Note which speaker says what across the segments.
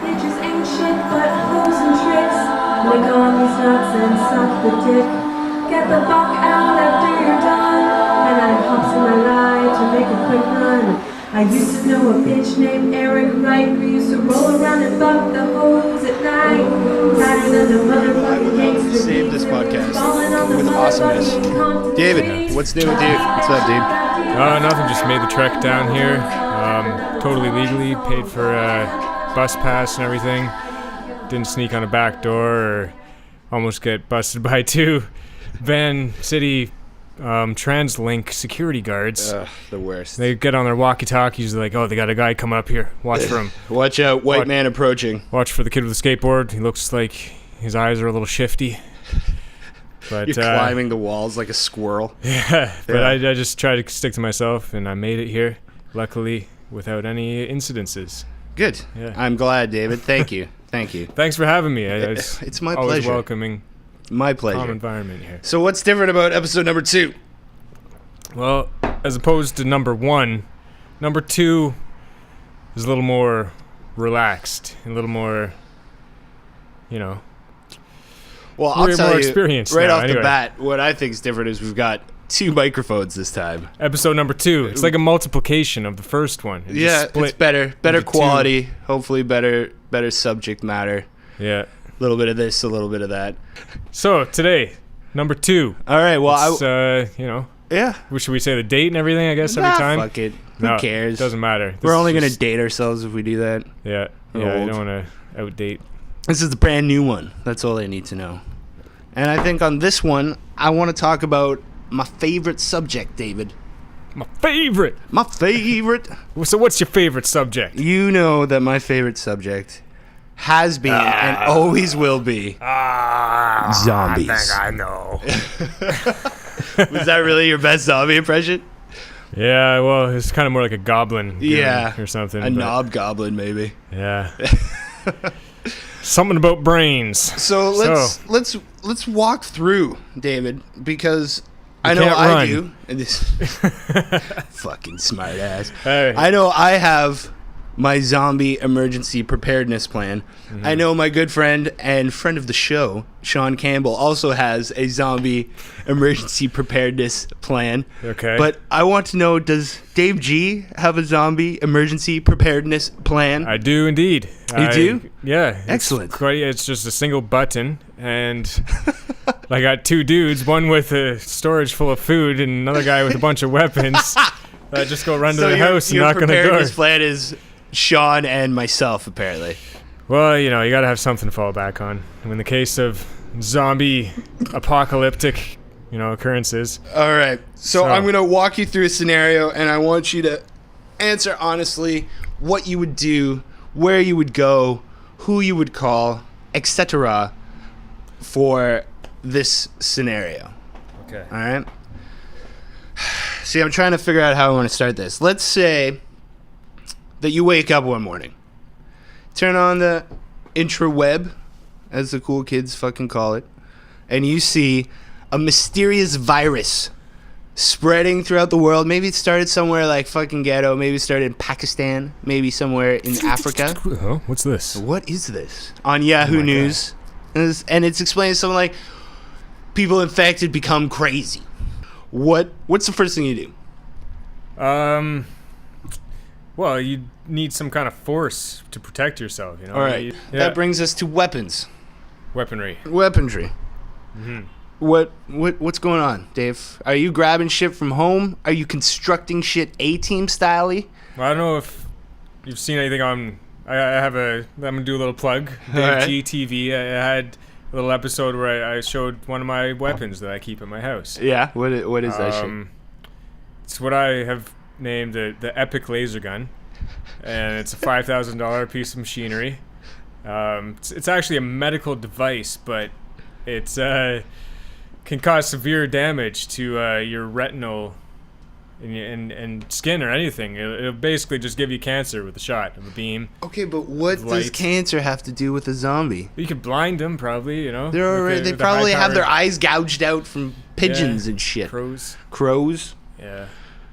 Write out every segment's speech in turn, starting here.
Speaker 1: Bitches ain't shit but hoes and tricks. Lick on these nuts and suck the dick. Get the fuck out after you're done. And I hops in my ride to make a quick run. I used to know a bitch named Eric Wright who used to roll around and fuck the hoes at night. Tighter than the motherfucking gangster.
Speaker 2: Save this podcast with awesomeness. David, what's new with you? What's up, dude?
Speaker 3: Nothing, just made the trek down here. Totally legally, paid for bus pass and everything. Didn't sneak on a back door or almost get busted by two Van City TransLink security guards.
Speaker 2: The worst.
Speaker 3: They get on their walkie-talkies, they're like, oh, they got a guy coming up here. Watch for him.
Speaker 2: Watch out, white man approaching.
Speaker 3: Watch for the kid with the skateboard. He looks like his eyes are a little shifty. But
Speaker 2: you're climbing the walls like a squirrel.
Speaker 3: Yeah, but I just try to stick to myself, and I made it here, luckily, without any incidences.
Speaker 2: Good.
Speaker 3: Yeah.
Speaker 2: I'm glad, David. Thank you. Thank you.
Speaker 3: Thanks for having me.
Speaker 2: It's my
Speaker 3: always
Speaker 2: pleasure.
Speaker 3: Welcoming.
Speaker 2: My pleasure.
Speaker 3: Calm environment here.
Speaker 2: So what's different about episode number 2?
Speaker 3: Well, as opposed to number 1, number 2 is a little more relaxed, a little more,
Speaker 2: Well, I'll tell you,
Speaker 3: experienced
Speaker 2: right
Speaker 3: now,
Speaker 2: off
Speaker 3: anyway.
Speaker 2: the bat, what I think is different is we've got 2 microphones this time.
Speaker 3: Episode number 2. It's like a multiplication of the first one. It just split
Speaker 2: it's better
Speaker 3: into
Speaker 2: quality, hopefully better subject matter.
Speaker 3: Yeah.
Speaker 2: A little bit of this, a little bit of that.
Speaker 3: So, today, number 2.
Speaker 2: All right, well,
Speaker 3: yeah. Should we say the date and everything, I guess, every time?
Speaker 2: Fuck it. Who cares?
Speaker 3: Doesn't matter.
Speaker 2: We're only going to date ourselves if we do that.
Speaker 3: Yeah. Yeah, you don't want to outdate.
Speaker 2: This is the brand new one. That's all I need to know. And I think on this one, I want to talk about my favorite subject, David.
Speaker 3: My favorite. So what's your favorite subject?
Speaker 2: You know that my favorite subject has been and always will be zombies.
Speaker 3: I think I know.
Speaker 2: Was that really your best zombie impression?
Speaker 3: Yeah, well, it's kind of more like a goblin.
Speaker 2: Yeah.
Speaker 3: Or something.
Speaker 2: A knob goblin, maybe.
Speaker 3: Yeah. Something about brains.
Speaker 2: So let's walk through, David, because I know
Speaker 3: can't
Speaker 2: I
Speaker 3: run.
Speaker 2: do. And this fucking smart ass.
Speaker 3: Hey.
Speaker 2: I know I have my zombie emergency preparedness plan. Mm-hmm. I know my good friend and friend of the show, Sean Campbell, also has a zombie emergency preparedness plan.
Speaker 3: Okay.
Speaker 2: But I want to know, does Dave G have a zombie emergency preparedness plan?
Speaker 3: I do indeed.
Speaker 2: You do?
Speaker 3: Yeah.
Speaker 2: Excellent.
Speaker 3: It's just a single button, and I got 2 dudes, one with a storage full of food and another guy with a bunch of weapons. I just go run to the house and knock on the door.
Speaker 2: Your preparedness plan is Sean and myself, apparently.
Speaker 3: Well, you got to have something to fall back on. In the case of zombie apocalyptic, occurrences.
Speaker 2: All right. So I'm going to walk you through a scenario, and I want you to answer honestly what you would do, where you would go, who you would call, etc. for this scenario.
Speaker 3: Okay.
Speaker 2: All right? See, I'm trying to figure out how I want to start this. Let's say that you wake up one morning, turn on the intraweb, as the cool kids fucking call it, and you see a mysterious virus spreading throughout the world. Maybe it started somewhere like fucking ghetto. Maybe it started in Pakistan. Maybe somewhere in Africa.
Speaker 3: Oh, what's this?
Speaker 2: What is this? On Yahoo News. And it's explaining something like, people infected become crazy. What's the first thing you do?
Speaker 3: Well, you need some kind of force to protect yourself,
Speaker 2: All right. That brings us to weapons.
Speaker 3: Weaponry.
Speaker 2: Mm-hmm. What's going on, Dave? Are you grabbing shit from home? Are you constructing shit A-team style-y?
Speaker 3: Well, I don't know if you've seen anything on... I'm going to do a little plug. Dave
Speaker 2: right.
Speaker 3: G TV. I had a little episode where I showed one of my weapons that I keep at my house.
Speaker 2: Yeah? What is that shit?
Speaker 3: It's what I have named the Epic Laser Gun. And it's a $5,000 piece of machinery. It's actually a medical device, but it's can cause severe damage to your retinal and skin or anything. It'll basically just give you cancer with a shot of a beam.
Speaker 2: Okay, but what does cancer have to do with a zombie?
Speaker 3: You could blind them, probably.
Speaker 2: They probably have their eyes gouged out from pigeons and shit. Crows.
Speaker 3: Yeah.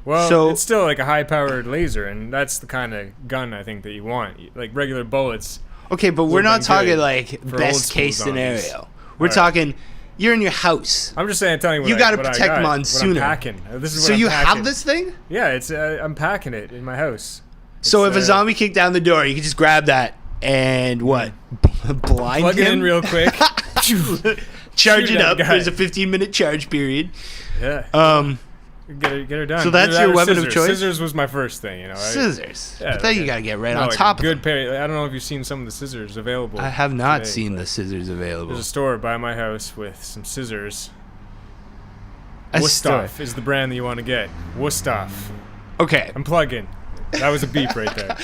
Speaker 3: Well, it's still like a high-powered laser, and that's the kind of gun I think that you want. Like regular bullets.
Speaker 2: Okay, but we're
Speaker 3: Would've
Speaker 2: not
Speaker 3: been
Speaker 2: talking
Speaker 3: good
Speaker 2: like
Speaker 3: for old
Speaker 2: best
Speaker 3: school
Speaker 2: case
Speaker 3: zombies.
Speaker 2: scenario. We're
Speaker 3: Alright.
Speaker 2: talking, you're in your house.
Speaker 3: I'm just saying, telling you what
Speaker 2: You
Speaker 3: I-
Speaker 2: gotta
Speaker 3: what I
Speaker 2: protect
Speaker 3: got,
Speaker 2: them on
Speaker 3: what
Speaker 2: sooner.
Speaker 3: I'm packing. This is what
Speaker 2: So
Speaker 3: I'm
Speaker 2: you
Speaker 3: packing.
Speaker 2: have this thing?
Speaker 3: Yeah, it's I'm packing it in my house.
Speaker 2: So if
Speaker 3: It's,
Speaker 2: a zombie kicked down the door, you could just grab that and what? Blind
Speaker 3: plug
Speaker 2: him?
Speaker 3: it in real quick.
Speaker 2: Charge
Speaker 3: shoot
Speaker 2: it
Speaker 3: that
Speaker 2: up.
Speaker 3: guy.
Speaker 2: There's a 15-minute charge period.
Speaker 3: Yeah. Get her done.
Speaker 2: So that's
Speaker 3: Either that
Speaker 2: your
Speaker 3: or
Speaker 2: weapon of
Speaker 3: scissors.
Speaker 2: choice?
Speaker 3: Scissors was my first thing, you know.
Speaker 2: Scissors.
Speaker 3: Yeah,
Speaker 2: I thought you
Speaker 3: yeah.
Speaker 2: gotta get right
Speaker 3: No,
Speaker 2: on
Speaker 3: like
Speaker 2: top
Speaker 3: a
Speaker 2: of
Speaker 3: good
Speaker 2: it.
Speaker 3: pair. I don't know if you've seen some of the scissors available.
Speaker 2: I have not
Speaker 3: today,
Speaker 2: seen
Speaker 3: but
Speaker 2: the scissors available.
Speaker 3: There's a store by my house with some scissors.
Speaker 2: A store.
Speaker 3: Wusthof is the brand that you want to get. Wusthof.
Speaker 2: Okay.
Speaker 3: I'm plugging. That was a beep right there.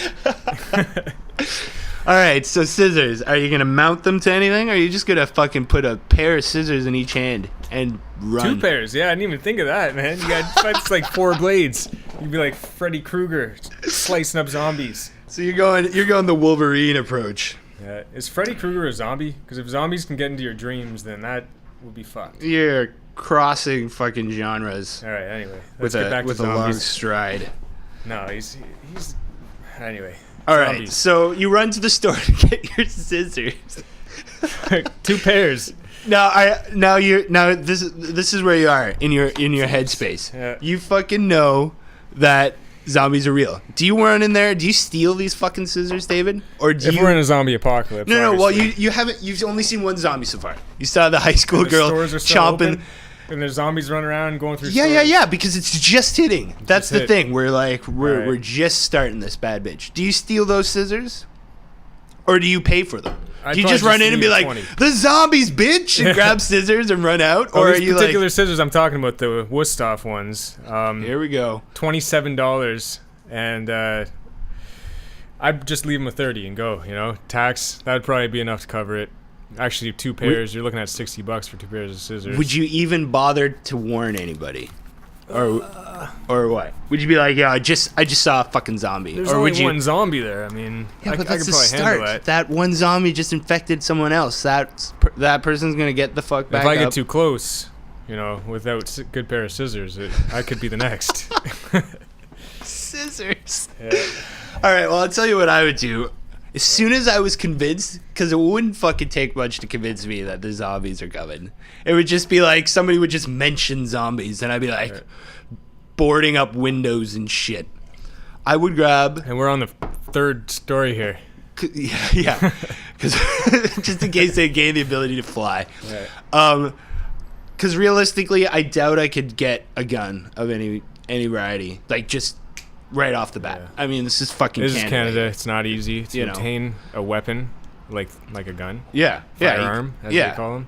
Speaker 2: All right. So scissors. Are you gonna mount them to anything, or are you just gonna fucking put a pair of scissors in each hand and run?
Speaker 3: 2 pairs. Yeah, I didn't even think of that, man. You got that's like 4 blades. You'd be like Freddy Krueger slicing up zombies.
Speaker 2: So you're going the Wolverine approach.
Speaker 3: Yeah. Is Freddy Krueger a zombie? Because if zombies can get into your dreams, then that would be fucked.
Speaker 2: You're crossing fucking genres
Speaker 3: All right. Anyway,
Speaker 2: with
Speaker 3: let's get back to
Speaker 2: a long
Speaker 3: zombies.
Speaker 2: stride.
Speaker 3: No, he's anyway.
Speaker 2: All right.
Speaker 3: Zombies.
Speaker 2: So you run to the store to get your scissors.
Speaker 3: 2 pairs.
Speaker 2: Now this is where you are in your headspace.
Speaker 3: Yeah.
Speaker 2: You fucking know that zombies are real. Do you run in there? Do you steal these fucking scissors, David? Or do
Speaker 3: If
Speaker 2: you?
Speaker 3: we're in a zombie apocalypse.
Speaker 2: No. Well,
Speaker 3: obviously.
Speaker 2: you haven't. You've only seen one zombie so far. You saw the high school
Speaker 3: The
Speaker 2: girl
Speaker 3: stores are still
Speaker 2: chomping.
Speaker 3: open, and there's zombies running around going through.
Speaker 2: Yeah,
Speaker 3: stores.
Speaker 2: yeah. Because it's just hitting. That's
Speaker 3: Just
Speaker 2: the
Speaker 3: hit.
Speaker 2: thing. We're
Speaker 3: Alright.
Speaker 2: we're just starting this bad bitch. Do you steal those scissors, or do you pay for them?
Speaker 3: I'd
Speaker 2: Do you
Speaker 3: probably
Speaker 2: just run
Speaker 3: just
Speaker 2: in and be
Speaker 3: leave
Speaker 2: like,
Speaker 3: 20.
Speaker 2: the zombies, bitch, and grab scissors and run out?
Speaker 3: Oh,
Speaker 2: Or are
Speaker 3: these
Speaker 2: you
Speaker 3: particular
Speaker 2: like,
Speaker 3: scissors I'm talking about, the Wusthof ones.
Speaker 2: here we go.
Speaker 3: $27, and I'd just leave them with 30 and go. You know, tax that would probably be enough to cover it. Actually, 2 pairs. You're looking at $60 for 2 pairs of scissors.
Speaker 2: Would you even bother to warn anybody? Or what? Would you be like, yeah, I just saw a fucking zombie?
Speaker 3: There's
Speaker 2: or
Speaker 3: only
Speaker 2: would you?
Speaker 3: one zombie there. I mean,
Speaker 2: Yeah,
Speaker 3: I
Speaker 2: but
Speaker 3: could
Speaker 2: that's the
Speaker 3: probably
Speaker 2: start.
Speaker 3: handle that.
Speaker 2: That one zombie just infected someone else. That person's gonna get the fuck back
Speaker 3: If I
Speaker 2: up.
Speaker 3: get too close, you know, without a good pair of scissors, I could be the next.
Speaker 2: Scissors.
Speaker 3: Yeah.
Speaker 2: All right. Well, I'll tell you what I would do. As soon as I was convinced, because it wouldn't fucking take much to convince me that the zombies are coming. It would just be like somebody would just mention zombies, and I'd be like boarding up windows and shit. I would grab.
Speaker 3: And we're on the 3rd story here.
Speaker 2: Yeah, because just in case they gain the ability to fly.
Speaker 3: Right.
Speaker 2: Because realistically, I doubt I could get a gun of any variety, like just right off the bat.
Speaker 3: Yeah.
Speaker 2: I mean, this is fucking
Speaker 3: This
Speaker 2: Canada.
Speaker 3: is Canada. It's not easy to
Speaker 2: You know.
Speaker 3: obtain a weapon like a gun,
Speaker 2: Yeah,
Speaker 3: firearm, as
Speaker 2: yeah.
Speaker 3: they call them.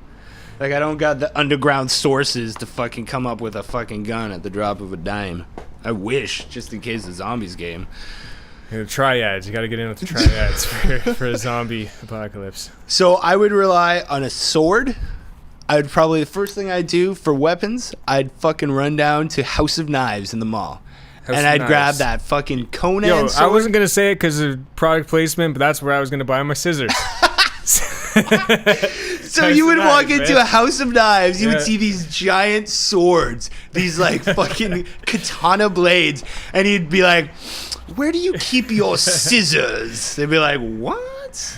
Speaker 2: Like I don't got the underground sources to fucking come up with a fucking gun at the drop of a dime. I wish, just in case the zombies game.
Speaker 3: The triads. You got to get in with the triads for a zombie apocalypse.
Speaker 2: So I would rely on a sword. I would probably, the first thing I'd do for weapons, I'd fucking run down to House of Knives in the mall.
Speaker 3: House
Speaker 2: and
Speaker 3: of
Speaker 2: I'd grab
Speaker 3: Knives.
Speaker 2: that fucking Conan
Speaker 3: Yo,
Speaker 2: sword.
Speaker 3: I wasn't gonna say it because of product placement, but that's where I was gonna buy my scissors.
Speaker 2: So
Speaker 3: House
Speaker 2: you
Speaker 3: of
Speaker 2: would walk
Speaker 3: Knives,
Speaker 2: into
Speaker 3: man.
Speaker 2: a House of Knives, you would
Speaker 3: Yeah.
Speaker 2: see these giant swords, these like fucking katana blades, and you'd be like, where do you keep your scissors? They'd be like, what?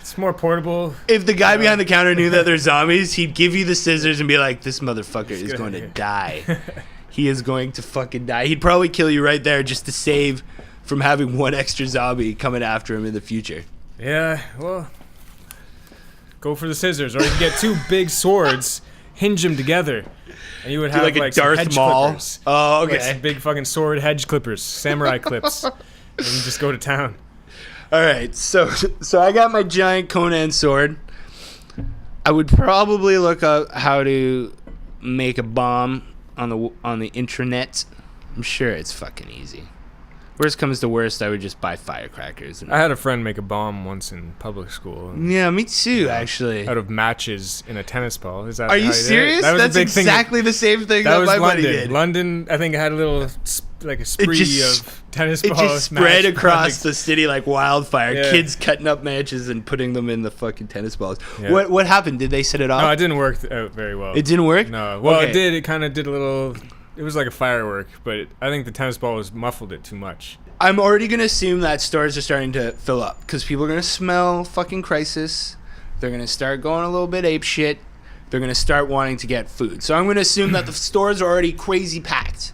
Speaker 3: It's more portable.
Speaker 2: If the guy behind the counter knew that they're zombies, he'd give you the scissors and be like, this motherfucker is going to die. He is going to fucking die. He'd probably kill you right there just to save from having one extra zombie coming after him in the future.
Speaker 3: Yeah, well, go for the scissors, or you can get 2 big swords, hinge them together, and you would have
Speaker 2: like a
Speaker 3: some
Speaker 2: Darth
Speaker 3: hedge
Speaker 2: Maul.
Speaker 3: clippers.
Speaker 2: Oh,
Speaker 3: Like some
Speaker 2: okay.
Speaker 3: big fucking sword hedge clippers, samurai clips, and you just go to town.
Speaker 2: All right. So I got my giant Conan sword. I would probably look up how to make a bomb on the intranet. I'm sure it's fucking easy. Worst comes to worst, I would just buy firecrackers. And
Speaker 3: I had a friend make a bomb once in public school.
Speaker 2: yeah, me too, actually.
Speaker 3: Out of matches in a tennis ball. Is that
Speaker 2: Are
Speaker 3: how
Speaker 2: you
Speaker 3: did it?
Speaker 2: serious?
Speaker 3: That was
Speaker 2: That's
Speaker 3: a big thing.
Speaker 2: exactly the same thing
Speaker 3: That
Speaker 2: that
Speaker 3: was
Speaker 2: my
Speaker 3: London.
Speaker 2: buddy did.
Speaker 3: London, I think, had a little like a spree
Speaker 2: just-
Speaker 3: of tennis
Speaker 2: It
Speaker 3: balls.
Speaker 2: just spread
Speaker 3: match
Speaker 2: across
Speaker 3: projects.
Speaker 2: the city like wildfire.
Speaker 3: Yeah.
Speaker 2: Kids cutting up matches and putting them in the fucking tennis balls.
Speaker 3: Yeah.
Speaker 2: What happened? Did they set it off?
Speaker 3: No, it didn't work out very well.
Speaker 2: It didn't work?
Speaker 3: No. Well,
Speaker 2: Okay.
Speaker 3: it did. It kind of did a little. It was like a firework, but I think the tennis ball was muffled it too much.
Speaker 2: I'm already going to assume that stores are starting to fill up because people are going to smell fucking crisis. They're going to start going a little bit ape shit. They're going to start wanting to get food. So I'm going to assume that the stores are already crazy packed.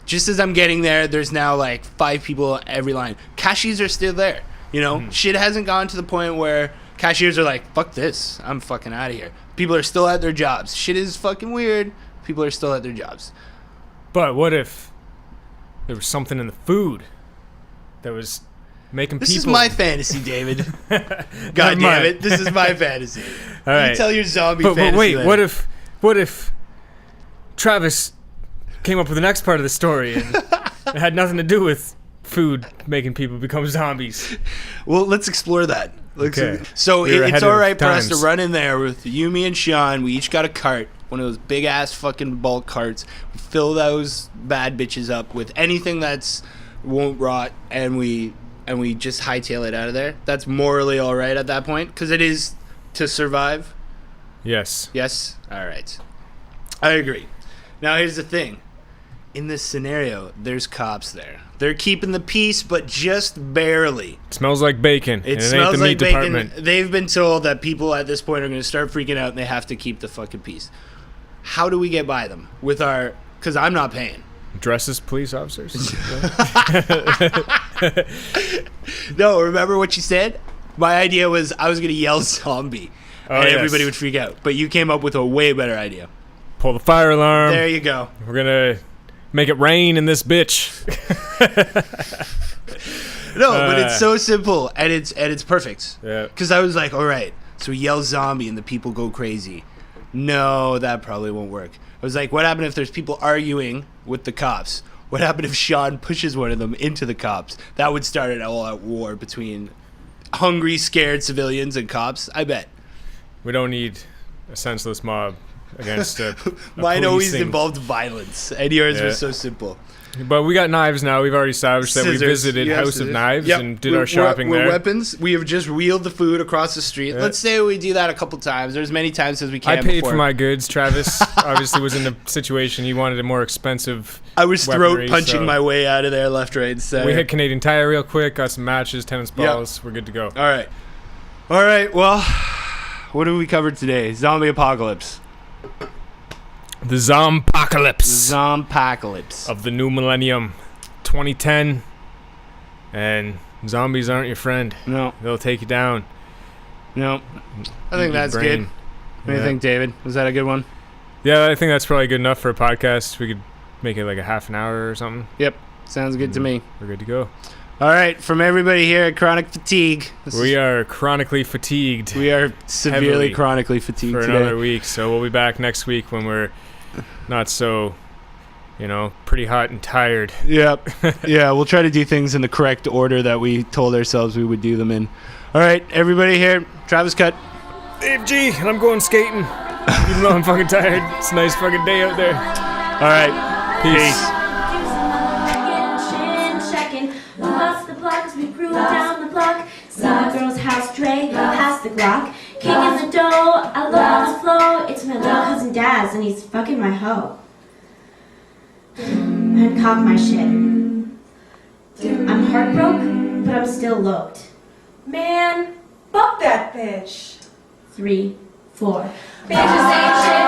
Speaker 2: Just as I'm getting there, there's now like 5 people every line. Cashiers are still there. You know, shit hasn't gone to the point where cashiers are like, fuck this, I'm fucking out of here. People are still at their jobs. Shit is fucking weird. People are still at their jobs.
Speaker 3: But what if there was something in the food that was making
Speaker 2: This
Speaker 3: people...
Speaker 2: is my fantasy, David. God damn it. This is my fantasy.
Speaker 3: All right.
Speaker 2: You tell your zombie
Speaker 3: but
Speaker 2: fantasy
Speaker 3: wait,
Speaker 2: later.
Speaker 3: what if Travis came up with the next part of the story and it had nothing to do with food making people become zombies?
Speaker 2: Well, let's explore that.
Speaker 3: Okay.
Speaker 2: So
Speaker 3: We're
Speaker 2: it's
Speaker 3: ahead
Speaker 2: all
Speaker 3: of
Speaker 2: right for us to
Speaker 3: times.
Speaker 2: run in there with you, me, and Sean. We each got a cart, one of those big ass fucking bulk carts. We fill those bad bitches up with anything that's won't rot, and we just hightail it out of there. That's morally all right at that point because it is to survive.
Speaker 3: Yes.
Speaker 2: Yes. All right. I agree. Now here's the thing. In this scenario, there's cops there. They're keeping the peace, but just barely.
Speaker 3: It smells like bacon.
Speaker 2: It
Speaker 3: and
Speaker 2: smells
Speaker 3: ain't the
Speaker 2: like
Speaker 3: meat
Speaker 2: bacon.
Speaker 3: department.
Speaker 2: They've been told that people at this point are going to start freaking out and they have to keep the fucking peace. How do we get by them with our... Because I'm not paying.
Speaker 3: Dress as police officers.
Speaker 2: No, remember what you said? My idea was I was going to yell zombie. And
Speaker 3: yes.
Speaker 2: everybody would freak out. But you came up with a way better idea.
Speaker 3: Pull the fire alarm.
Speaker 2: There you go.
Speaker 3: We're gonna make it rain in this bitch.
Speaker 2: No, but it's so simple and it's perfect.
Speaker 3: Yeah.
Speaker 2: Because I was like, all right, so we yell zombie and the people go crazy. No, that probably won't work. I was like, what happened if there's people arguing with the cops? What happened if Sean pushes one of them into the cops? That would start an all-out war between hungry, scared civilians and cops. I bet.
Speaker 3: We don't need a senseless mob against a
Speaker 2: Mine always
Speaker 3: policing.
Speaker 2: involved violence, and yours
Speaker 3: Yeah.
Speaker 2: was so simple.
Speaker 3: But we got knives now. We've already established that we
Speaker 2: Scissors.
Speaker 3: visited
Speaker 2: You have
Speaker 3: House of
Speaker 2: scissors.
Speaker 3: Knives
Speaker 2: Yep.
Speaker 3: and did our shopping
Speaker 2: we're
Speaker 3: there.
Speaker 2: Weapons. We have just wheeled the food across the street.
Speaker 3: Yeah.
Speaker 2: Let's say we do that a couple times. There's many times as we
Speaker 3: I
Speaker 2: can.
Speaker 3: paid
Speaker 2: before.
Speaker 3: for my goods. Travis obviously was in the situation. He wanted a more expensive.
Speaker 2: I was
Speaker 3: weaponry,
Speaker 2: throat punching
Speaker 3: so-
Speaker 2: my way out of there, left, right, and center.
Speaker 3: We hit Canadian Tire real quick. Got some matches, tennis
Speaker 2: Yep.
Speaker 3: balls. We're good to go.
Speaker 2: All right. Well, what have we covered today? Zombie apocalypse.
Speaker 3: The Zompocalypse
Speaker 2: Zompocalypse.
Speaker 3: of the new millennium, 2010, and zombies aren't your friend.
Speaker 2: No.
Speaker 3: They'll take you down.
Speaker 2: I think
Speaker 3: Your
Speaker 2: that's
Speaker 3: brain.
Speaker 2: good. What do you think, David? Was that a good one?
Speaker 3: Yeah, I think that's probably good enough for a podcast. We could make it like a half an hour or something.
Speaker 2: Yep. Sounds good to me.
Speaker 3: We're good to go.
Speaker 2: All right. From everybody here at Chronic Fatigue,
Speaker 3: We are chronically fatigued
Speaker 2: we are severely
Speaker 3: heavily
Speaker 2: chronically fatigued
Speaker 3: for
Speaker 2: today.
Speaker 3: another week, so we'll be back next week when we're not so, pretty hot and tired.
Speaker 2: Yep. Yeah, we'll try to do things in the correct order that we told ourselves we would do them in. All right, everybody here, Travis Cut.
Speaker 3: Dave G, and I'm going skating. Even though I'm fucking tired. It's a nice fucking day out there.
Speaker 2: All right. Peace.
Speaker 1: Checking. We lost the block as we grew down the block. Saw a girl's house, Dre, past the Glock. King in the dough, I love the flow. It's my little cousin Daz, and he's fucking my hoe. I'd cock my shit. I'm heartbroken, but I'm still loped.
Speaker 4: Man, fuck that bitch.
Speaker 1: 3, 4.
Speaker 4: Bitches ain't shit.